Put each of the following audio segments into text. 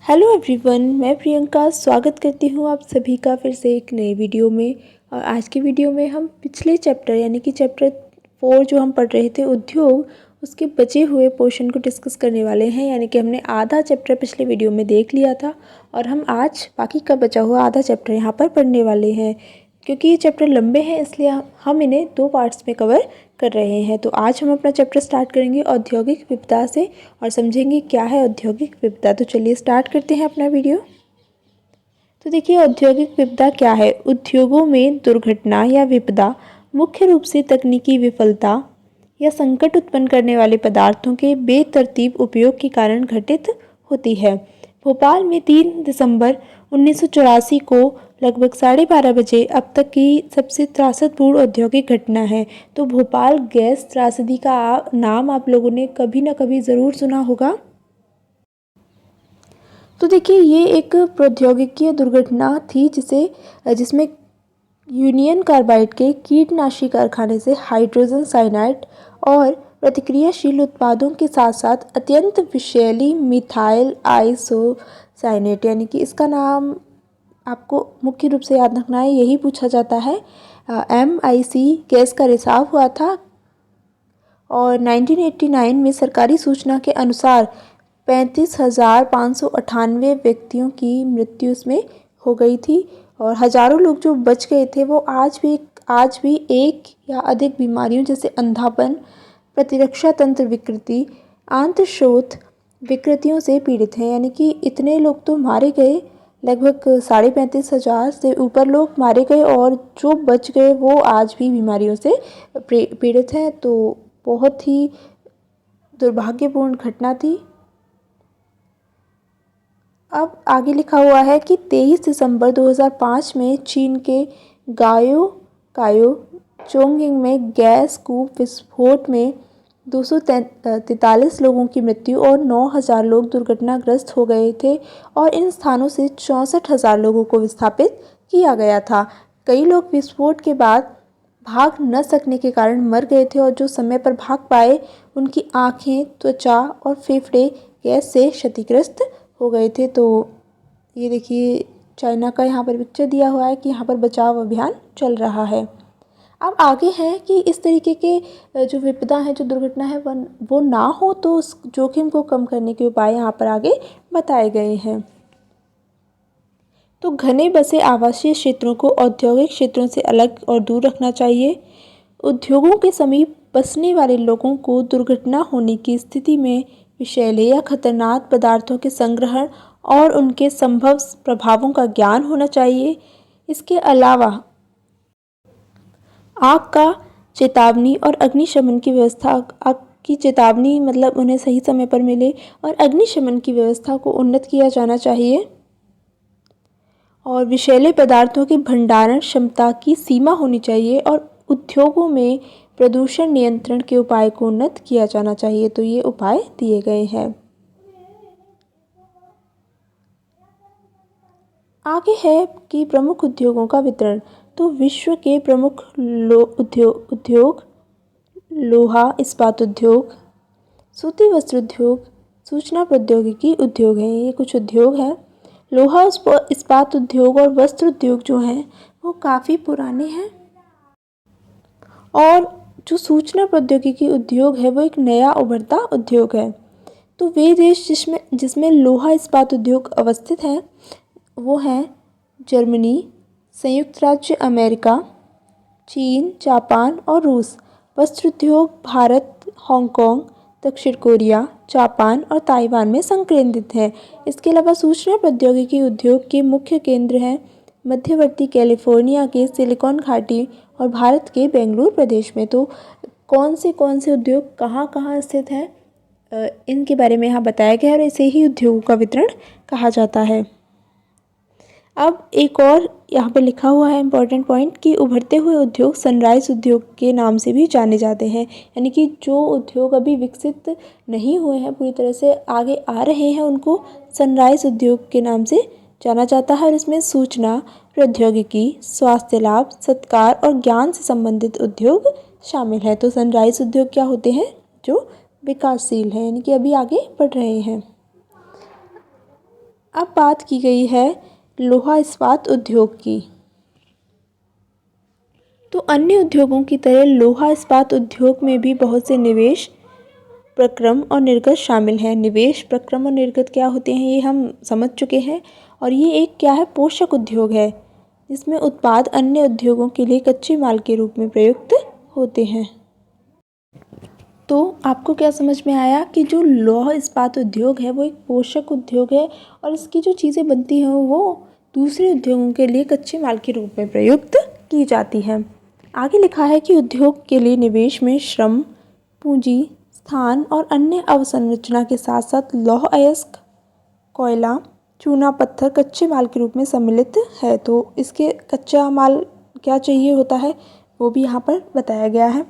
Hello everyone, मैं प्रियंका स्वागत करती हूँ आप सभी का फिर से एक नए वीडियो में। और आज के वीडियो में हम पिछले चैप्टर यानी कि चैप्टर 4 जो हम पढ़ रहे थे उद्योग, उसके बचे हुए पोर्शन को डिस्कस करने वाले हैं। यानी कि हमने आधा चैप्टर पिछले वीडियो में देख लिया था और हम आज बाकी का बचा हुआ आधा चैप्टर यहाँ पर पढ़ने वाले हैं। क्योंकि ये चैप्टर लंबे हैं इसलिए हम इन्हें 2 पार्ट्स में कवर कर रहे हैं। तो आज हम अपना चैप्टर स्टार्ट करेंगे औद्योगिक विपदा से और समझेंगे क्या है औद्योगिक विपदा। तो चलिए स्टार्ट करते हैं अपना वीडियो। तो देखिए, औद्योगिक विपदा क्या है। उद्योगों में दुर्घटना या विपदा मुख्य रूप से तकनीकी विफलता या संकट उत्पन्न करने वाले पदार्थों के बेतरतीब उपयोग के कारण घटित होती है। भोपाल में 3 दिसंबर 1984 को लगभग 12:30 बजे अब तक की सबसे त्रासदपूर्ण औद्योगिक घटना है। तो भोपाल गैस त्रासदी का नाम आप लोगों ने कभी ना कभी ज़रूर सुना होगा। तो देखिए, ये एक प्रौद्योगिकीय दुर्घटना थी जिसमें यूनियन कार्बाइड के कीटनाशी कारखाने से हाइड्रोजन साइनाइड और प्रतिक्रियाशील उत्पादों के साथ साथ अत्यंत विषैली मिथाइल आइसोसाइनेट, यानी कि इसका नाम आपको मुख्य रूप से याद रखना है, यही पूछा जाता है, MIC गैस का रिसाव हुआ था। और 1989 में सरकारी सूचना के अनुसार 35,598 व्यक्तियों की मृत्यु इसमें हो गई थी और हजारों लोग जो बच गए थे वो आज भी एक या अधिक बीमारियों जैसे अंधापन, प्रतिरक्षा तंत्र विकृति, आंत्रशोथ विकृतियों से पीड़ित हैं। यानी कि इतने लोग तो मारे गए, लगभग 35,500 से ऊपर लोग मारे गए और जो बच गए वो आज भी बीमारियों से पीड़ित हैं। तो बहुत ही दुर्भाग्यपूर्ण घटना थी। अब आगे लिखा हुआ है कि 23 दिसंबर 2005 में चीन के कायो चोंगकिंग में गैस कूप विस्फोट में 243 लोगों की मृत्यु और 9,000 लोग दुर्घटनाग्रस्त हो गए थे और इन स्थानों से 64,000 लोगों को विस्थापित किया गया था। कई लोग विस्फोट के बाद भाग न सकने के कारण मर गए थे और जो समय पर भाग पाए उनकी आँखें, त्वचा और फेफड़े गैस से क्षतिग्रस्त हो गए थे। तो ये देखिए, चाइना का यहाँ पर पिक्चर दिया हुआ है कि यहाँ पर बचाव अभियान चल रहा है। अब आगे है कि इस तरीके के जो विपदा है, जो दुर्घटना है वो ना हो, तो उस जोखिम को कम करने के उपाय यहाँ पर आगे बताए गए हैं। तो घने बसे आवासीय क्षेत्रों को औद्योगिक क्षेत्रों से अलग और दूर रखना चाहिए। उद्योगों के समीप बसने वाले लोगों को दुर्घटना होने की स्थिति में विषैले या खतरनाक पदार्थों के संग्रहण और उनके संभव प्रभावों का ज्ञान होना चाहिए। इसके अलावा आग का चेतावनी और अग्निशमन की व्यवस्था, आग की चेतावनी मतलब उन्हें सही समय पर मिले, और अग्निशमन की व्यवस्था को उन्नत किया जाना चाहिए। और विषैले पदार्थों की भंडारण क्षमता की सीमा होनी चाहिए और उद्योगों में प्रदूषण नियंत्रण के उपाय को उन्नत किया जाना चाहिए। तो ये उपाय दिए गए हैं। आगे है कि प्रमुख उद्योगों का वितरण। तो विश्व के प्रमुख उद्योग लोहा इस्पात उद्योग, सूती वस्त्र उद्योग, सूचना प्रौद्योगिकी उद्योग हैं। ये कुछ उद्योग हैं। लोहा इस्पात उद्योग और वस्त्र उद्योग जो हैं वो काफ़ी पुराने हैं और जो सूचना प्रौद्योगिकी उद्योग है वो एक नया उभरता उद्योग है। तो वे देश जिसमें लोहा इस्पात उद्योग अवस्थित हैं वो हैं जर्मनी, संयुक्त राज्य अमेरिका, चीन, जापान और रूस। वस्त्र उद्योग भारत, हांगकांग, दक्षिण कोरिया, जापान और ताइवान में संकेंद्रित है। इसके अलावा सूचना प्रौद्योगिकी उद्योग के मुख्य केंद्र हैं मध्यवर्ती कैलिफोर्निया के सिलिकॉन घाटी और भारत के बेंगलुरु प्रदेश में। तो कौन से उद्योग कहाँ कहाँ स्थित हैं, इनके बारे में यहाँ बताया गया है और इसे ही उद्योगों का वितरण कहा जाता है। अब एक और यहाँ पे लिखा हुआ है इम्पॉर्टेंट पॉइंट कि उभरते हुए उद्योग सनराइज उद्योग के नाम से भी जाने जाते हैं। यानी कि जो उद्योग अभी विकसित नहीं हुए हैं, पूरी तरह से आगे आ रहे हैं, उनको सनराइज उद्योग के नाम से जाना जाता है। और इसमें सूचना प्रौद्योगिकी, स्वास्थ्य लाभ, सत्कार और ज्ञान से संबंधित उद्योग शामिल है। तो सनराइज उद्योग क्या होते हैं? जो विकासशील हैं, यानी कि अभी आगे बढ़ रहे हैं। अब बात की गई है लोहा इस्पात उद्योग की। तो अन्य उद्योगों की तरह लोहा इस्पात उद्योग में भी बहुत से निवेश, प्रक्रम और निर्गत शामिल हैं। निवेश, प्रक्रम और निर्गत क्या होते हैं ये हम समझ चुके हैं। और ये एक क्या है, पोषक उद्योग है जिसमें उत्पाद अन्य उद्योगों के लिए कच्चे माल के रूप में प्रयुक्त होते हैं। तो आपको क्या समझ में आया कि जो लौह इस्पात उद्योग है वो एक पोषक उद्योग है और इसकी जो चीज़ें बनती हैं वो दूसरे उद्योगों के लिए कच्चे माल के रूप में प्रयुक्त की जाती हैं। आगे लिखा है कि उद्योग के लिए निवेश में श्रम, पूंजी, स्थान और अन्य अवसंरचना के साथ साथ लौह अयस्क, कोयला, चूना पत्थर कच्चे माल के रूप में सम्मिलित है। तो इसके कच्चा माल क्या चाहिए होता है वो भी यहाँ पर बताया गया है।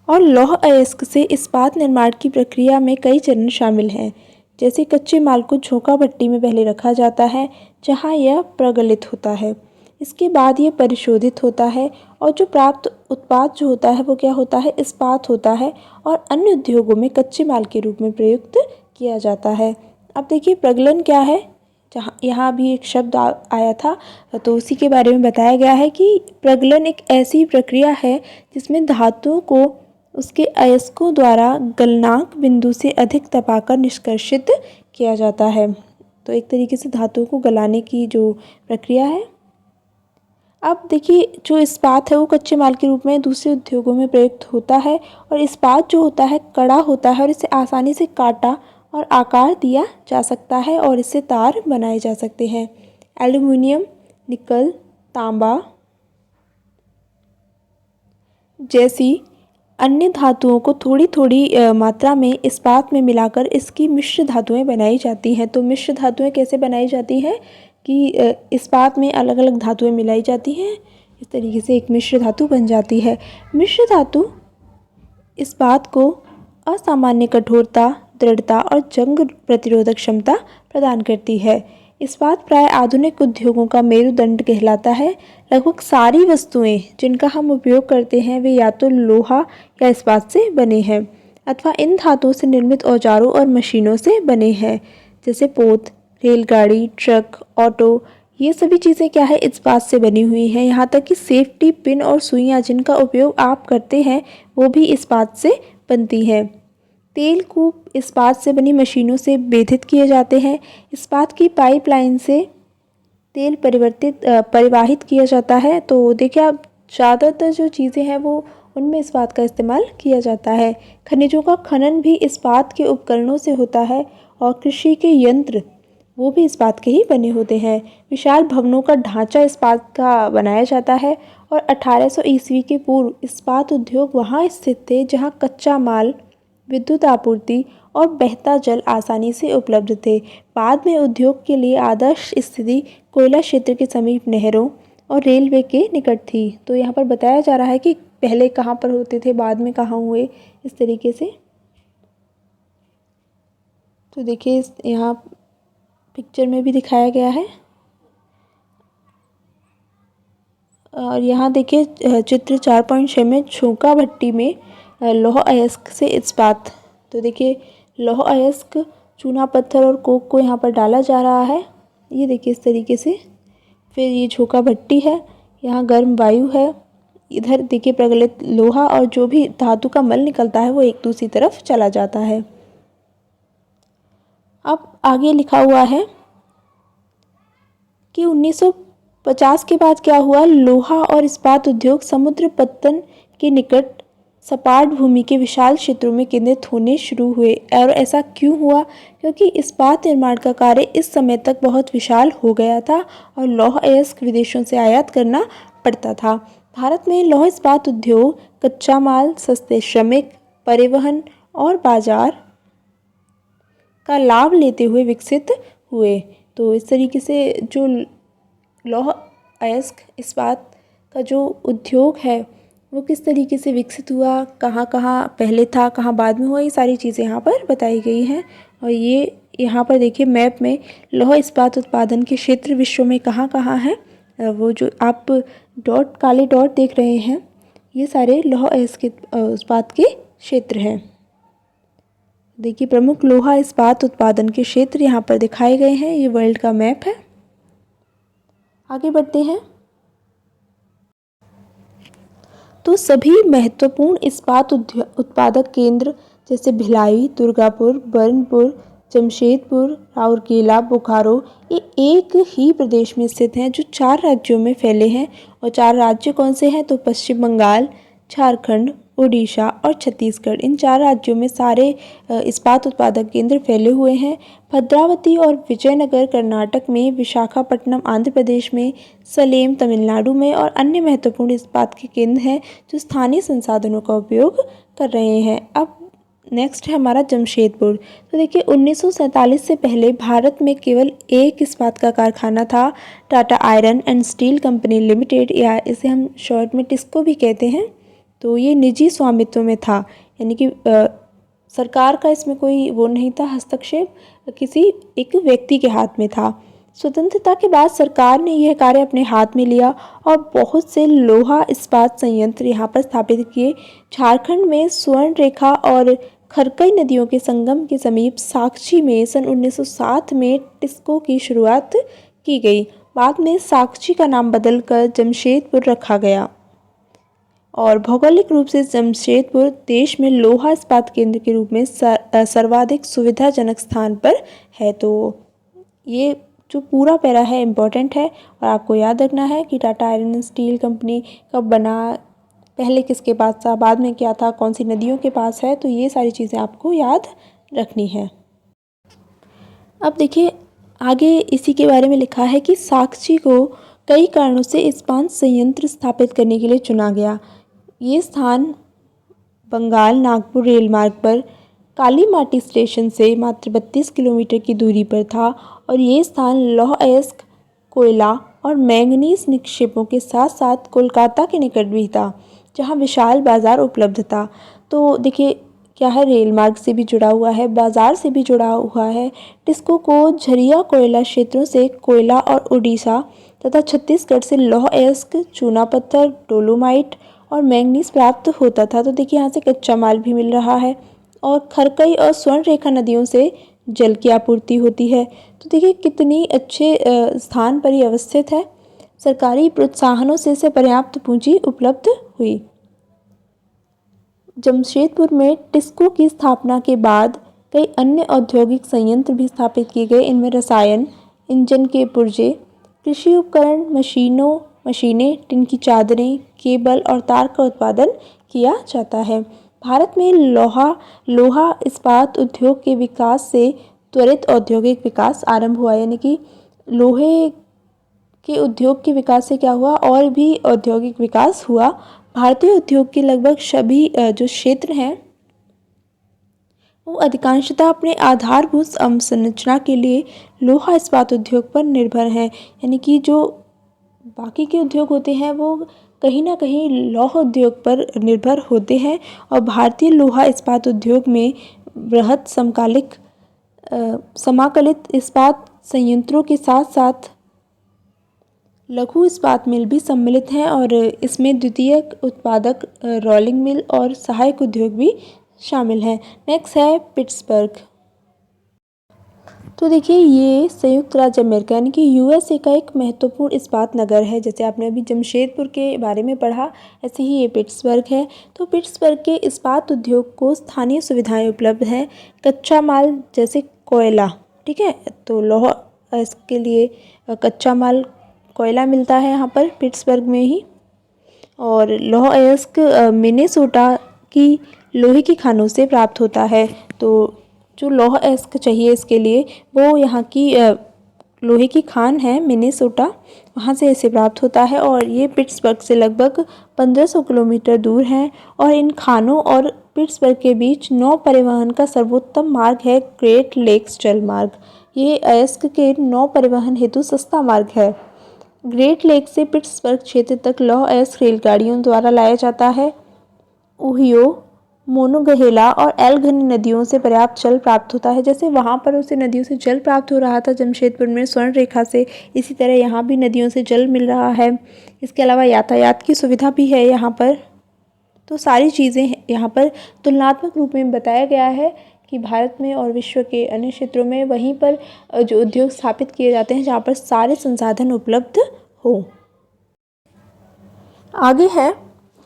और लौह अयस्क से इस्पात निर्माण की प्रक्रिया में कई चरण शामिल हैं। जैसे कच्चे माल को झोंका भट्टी में पहले रखा जाता है जहाँ यह प्रगलित होता है। इसके बाद यह परिशोधित होता है और जो प्राप्त उत्पाद जो होता है वो क्या होता है, इस्पात होता है और अन्य उद्योगों में कच्चे माल के रूप में प्रयुक्त किया जाता है। अब देखिए प्रगलन क्या है, जहाँ यहाँ भी एक शब्द आया था तो उसी के बारे में बताया गया है कि प्रगलन एक ऐसी प्रक्रिया है जिसमें धातुओं को उसके अयस्कों द्वारा गलनांक बिंदु से अधिक तपाकर निष्कर्षित किया जाता है। तो एक तरीके से धातुओं को गलाने की जो प्रक्रिया है। अब देखिए जो इस्पात है वो कच्चे माल के रूप में दूसरे उद्योगों में प्रयुक्त होता है और इस्पात जो होता है कड़ा होता है और इसे आसानी से काटा और आकार दिया जा सकता है और इससे तार बनाए जा सकते हैं। एल्युमिनियम, निकल, तांबा जैसी अन्य धातुओं को थोड़ी थोड़ी मात्रा में इस्पात में मिलाकर इसकी मिश्र धातुएं बनाई जाती हैं। तो मिश्र धातुएं कैसे बनाई जाती हैं कि इस्पात में अलग अलग धातुएं मिलाई जाती हैं, इस तरीके से एक मिश्र धातु बन जाती है। मिश्र धातु इस्पात को असामान्य कठोरता, दृढ़ता और जंग प्रतिरोधक क्षमता प्रदान करती है। इस्पात प्राय आधुनिक उद्योगों का मेरुदंड कहलाता है। लगभग सारी वस्तुएं जिनका हम उपयोग करते हैं वे या तो लोहा या इस्पात से बने हैं अथवा इन धातुओं से निर्मित औजारों और मशीनों से बने हैं। जैसे पोत, रेलगाड़ी, ट्रक, ऑटो, ये सभी चीज़ें क्या है, इस्पात से बनी हुई हैं। यहाँ तक कि सेफ्टी पिन और सुइयाँ जिनका उपयोग आप करते हैं वो भी इस्पात से बनती हैं। तेल कूप इस्पात से बनी मशीनों से बेधित किए जाते हैं। इस्पात की पाइपलाइन से तेल परिवाहित किया जाता है। तो देखिए आप ज़्यादातर जो चीज़ें हैं वो उनमें इस्पात का इस्तेमाल किया जाता है। खनिजों का खनन भी इस्पात के उपकरणों से होता है और कृषि के यंत्र वो भी इस्पात के ही बने होते हैं। विशाल भवनों का ढांचा इस्पात का बनाया जाता है और 1800 ईस्वी के पूर्व इस्पात उद्योग वहाँ स्थित थे जहाँ कच्चा माल, विद्युत आपूर्ति और बहता जल आसानी से उपलब्ध थे। बाद में उद्योग के लिए आदर्श स्थिति कोयला क्षेत्र के समीप नहरों और रेलवे के निकट थी। तो यहाँ पर बताया जा रहा है कि पहले कहाँ पर होते थे, बाद में कहाँ हुए, इस तरीके से। तो देखिए यहाँ पिक्चर में भी दिखाया गया है। और यहाँ देखिए चित्र 4.6 में झोंका भट्टी में लौह अयस्क से इस्पात। तो देखिए लौह अयस्क, चूना पत्थर और कोक को यहाँ पर डाला जा रहा है, ये देखिए इस तरीके से। फिर ये झोंका भट्टी है, यहाँ गर्म वायु है, इधर देखिए प्रगलित लोहा और जो भी धातु का मल निकलता है वो एक दूसरी तरफ चला जाता है। अब आगे लिखा हुआ है कि 1950 के बाद क्या हुआ, लोहा और इस्पात उद्योग समुद्र पत्तन के निकट सपाट भूमि के विशाल क्षेत्रों में केंद्रित होने शुरू हुए। और ऐसा क्यों हुआ, क्योंकि इस्पात निर्माण का कार्य इस समय तक बहुत विशाल हो गया था और लौह अयस्क विदेशों से आयात करना पड़ता था। भारत में लौह इस्पात उद्योग कच्चा माल, सस्ते श्रमिक, परिवहन और बाजार का लाभ लेते हुए विकसित हुए। तो इस तरीके से जो लौह अयस्क इस्पात का जो उद्योग है वो किस तरीके से विकसित हुआ, कहाँ कहाँ पहले था, कहाँ बाद में हुआ, ये सारी चीज़ें यहाँ पर बताई गई हैं। और ये यहाँ पर देखिए मैप में लौह इस्पात उत्पादन के क्षेत्र विश्व में कहाँ कहाँ हैं, वो जो आप डॉट, काले डॉट देख रहे हैं, ये सारे लौह अयस्क इस्पात के क्षेत्र हैं। देखिए प्रमुख लोहा इस्पात उत्पादन के क्षेत्र यहाँ पर दिखाए गए हैं। ये वर्ल्ड का मैप है। आगे बढ़ते हैं। तो सभी महत्वपूर्ण इस्पात उत्पादक केंद्र जैसे भिलाई, दुर्गापुर, बर्नपुर, जमशेदपुर, राउरकेला, बोकारो ये एक ही प्रदेश में स्थित हैं जो 4 राज्यों में फैले हैं। और 4 राज्य कौन से हैं? तो पश्चिम बंगाल, झारखंड, उड़ीसा और छत्तीसगढ़। इन 4 राज्यों में सारे इस्पात उत्पादक केंद्र फैले हुए हैं। भद्रावती और विजयनगर कर्नाटक में, विशाखापट्टनम आंध्र प्रदेश में, सलेम तमिलनाडु में और अन्य महत्वपूर्ण इस्पात के केंद्र हैं जो स्थानीय संसाधनों का उपयोग कर रहे हैं। अब नेक्स्ट है हमारा जमशेदपुर। तो देखिए 1947 से पहले भारत में केवल एक इस्पात का कारखाना था, Tata iron and steel company limited, या इसे हम शॉर्ट में टिस्को भी कहते हैं। तो ये निजी स्वामित्व में था, यानी कि सरकार का इसमें कोई वो नहीं था, हस्तक्षेप किसी एक व्यक्ति के हाथ में था। स्वतंत्रता के बाद सरकार ने यह कार्य अपने हाथ में लिया और बहुत से लोहा इस्पात संयंत्र यहाँ पर स्थापित किए। झारखंड में स्वर्ण रेखा और खरकई नदियों के संगम के समीप साक्षी में सन 1907 में टिस्को की शुरुआत की गई। बाद में साक्षी का नाम बदलकर जमशेदपुर रखा गया और भौगोलिक रूप से जमशेदपुर देश में लोहा इस्पात केंद्र के रूप में सर्वाधिक सुविधाजनक स्थान पर है। तो ये जो पूरा पैरा है इम्पोर्टेंट है और आपको याद रखना है कि Tata iron and steel company कब बना, पहले किसके पास था, बाद में क्या था, कौन सी नदियों के पास है। तो ये सारी चीज़ें आपको याद रखनी है। अब देखिए आगे इसी के बारे में लिखा है कि साक्षी को कई कारणों से इस्पात संयंत्र स्थापित करने के लिए चुना गया। ये स्थान बंगाल नागपुर रेल मार्ग पर काली माटी स्टेशन से मात्र 32 किलोमीटर की दूरी पर था और ये स्थान लौह अयस्क, कोयला और मैंगनीज निक्षेपों के साथ साथ कोलकाता के निकट भी था, जहाँ विशाल बाजार उपलब्ध था। तो देखिए क्या है, रेल मार्ग से भी जुड़ा हुआ है, बाजार से भी जुड़ा हुआ है। टिस्को को झरिया कोयला क्षेत्रों से कोयला और उड़ीसा तथा छत्तीसगढ़ से लौह अयस्क, चूना पत्थर, डोलोमाइट और मैंगनीज प्राप्त होता था। तो देखिए यहाँ से कच्चा माल भी मिल रहा है और खरकई और स्वर्ण रेखा नदियों से जल की आपूर्ति होती है। तो देखिए कितनी अच्छे स्थान पर ये अवस्थित है। सरकारी प्रोत्साहनों से इसे पर्याप्त पूंजी उपलब्ध हुई। जमशेदपुर में टिस्को की स्थापना के बाद कई अन्य औद्योगिक संयंत्र भी स्थापित किए गए। इनमें रसायन, इंजन के पुर्जे, कृषि उपकरण, मशीनें, टिन की चादरें, केबल और तार का उत्पादन किया जाता है। भारत में लोहा इस्पात उद्योग के विकास से त्वरित औद्योगिक विकास आरंभ हुआ, यानी कि लोहे के उद्योग के विकास से क्या हुआ, और भी औद्योगिक विकास हुआ। भारतीय उद्योग के लगभग सभी जो क्षेत्र हैं वो अधिकांशतः अपने आधारभूत अवसंरचना के लिए लोहा इस्पात उद्योग पर निर्भर हैं, यानी कि जो बाकी के उद्योग होते हैं वो कहीं ना कहीं लौह उद्योग पर निर्भर होते हैं। और भारतीय लोहा इस्पात उद्योग में बृहत समाकलित इस्पात संयंत्रों के साथ साथ लघु इस्पात मिल भी सम्मिलित हैं और इसमें द्वितीयक उत्पादक रोलिंग मिल और सहायक उद्योग भी शामिल हैं। नेक्स्ट है पिट्सबर्ग। तो देखिए ये संयुक्त राज्य अमेरिका यानी कि यूएसए का एक महत्वपूर्ण इस्पात नगर है। जैसे आपने अभी जमशेदपुर के बारे में पढ़ा, ऐसे ही ये पिट्सबर्ग है। तो पिट्सबर्ग के इस्पात उद्योग को स्थानीय सुविधाएं उपलब्ध हैं। कच्चा माल जैसे कोयला, ठीक है, तो लौह इसके लिए कच्चा माल कोयला मिलता है यहाँ पर पिट्सबर्ग में ही। और लौह अयस्क मिनेसोटा की लोहे की खानों से प्राप्त होता है। तो जो लौह अयस्क चाहिए इसके लिए वो यहाँ की लोहे की खान है मिनेसोटा, वहाँ से इसे प्राप्त होता है और ये पिट्सबर्ग से लगभग 1500 किलोमीटर दूर है। और इन खानों और पिट्सबर्ग के बीच नौ परिवहन का सर्वोत्तम मार्ग है ग्रेट लेक्स जल मार्ग। ये अयस्क के नौ परिवहन हेतु सस्ता मार्ग है। ग्रेट लेक से पिट्सबर्ग क्षेत्र तक लौह अयस्क रेलगाड़ियों द्वारा लाया जाता है। ओहियो, मोनोगहेला और एल्गनी नदियों से पर्याप्त जल प्राप्त होता है। जैसे वहाँ पर उसे नदियों से जल प्राप्त हो रहा था जमशेदपुर में स्वर्ण रेखा से, इसी तरह यहाँ भी नदियों से जल मिल रहा है। इसके अलावा यातायात की सुविधा भी है यहाँ पर। तो सारी चीज़ें यहाँ पर तुलनात्मक रूप में बताया गया है कि भारत में और विश्व के अन्य क्षेत्रों में वहीं पर जो उद्योग स्थापित किए जाते हैं जहाँ पर सारे संसाधन उपलब्ध हो। आगे है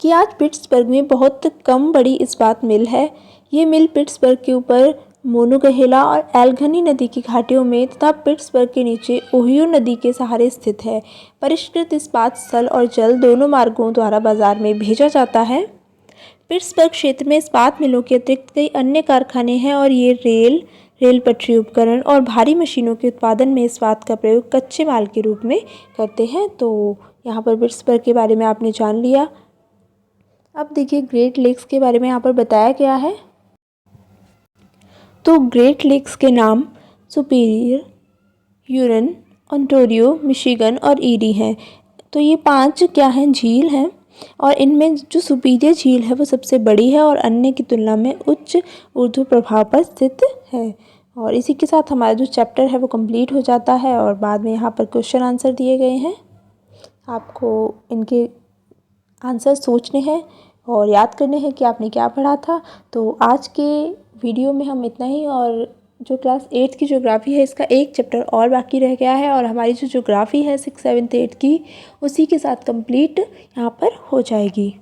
कि आज पिट्सबर्ग में बहुत कम बड़ी इस्पात मिल है। ये मिल पिट्सबर्ग के ऊपर मोनोगहेला और एल्गनी नदी की घाटियों में तथा पिट्सबर्ग के नीचे ओहियो नदी के सहारे स्थित है। परिष्कृत इस्पात स्थल और जल दोनों मार्गों द्वारा बाजार में भेजा जाता है। पिट्सबर्ग क्षेत्र में इस्पात मिलों के अतिरिक्त कई अन्य कारखाने हैं और ये रेल पटरी उपकरण और भारी मशीनों के उत्पादन में इस्पात का प्रयोग कच्चे माल के रूप में करते हैं। तो यहाँ पर पिट्सबर्ग के बारे में आपने जान लिया। अब देखिए ग्रेट लेक्स के बारे में यहाँ पर बताया गया है। तो ग्रेट लेक्स के नाम सुपीरियर, ह्यूरन, ओंटारियो, मिशिगन और ईरी हैं। तो ये 5 क्या हैं, झील हैं और इनमें जो सुपीरियर झील है वो सबसे बड़ी है और अन्य की तुलना में उच्च ऊर्ध्व प्रभाव पर स्थित है। और इसी के साथ हमारा जो चैप्टर है वो कंप्लीट हो जाता है और बाद में यहाँ पर क्वेश्चन आंसर दिए गए हैं। आपको इनके आंसर सोचने हैं और याद करने हैं कि आपने क्या पढ़ा था। तो आज के वीडियो में हम इतना ही, और जो क्लास 8 की ज्योग्राफी है इसका एक चैप्टर और बाकी रह गया है और हमारी जो ज्योग्राफी है 6, 7, 8 की उसी के साथ कंप्लीट यहाँ पर हो जाएगी।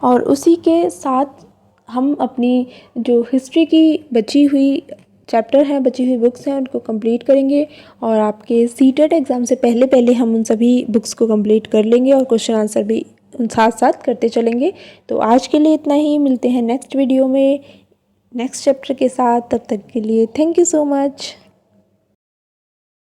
और उसी के साथ हम अपनी जो हिस्ट्री की बची हुई चैप्टर हैं, बची हुई बुक्स हैं, उनको कंप्लीट करेंगे और आपके सीटेट एग्ज़ाम से पहले पहले हम उन सभी बुक्स को कंप्लीट कर लेंगे और क्वेश्चन आंसर भी उन साथ साथ करते चलेंगे। तो आज के लिए इतना ही, मिलते हैं नेक्स्ट वीडियो में नेक्स्ट चैप्टर के साथ। तब तक के लिए थैंक यू सो मच।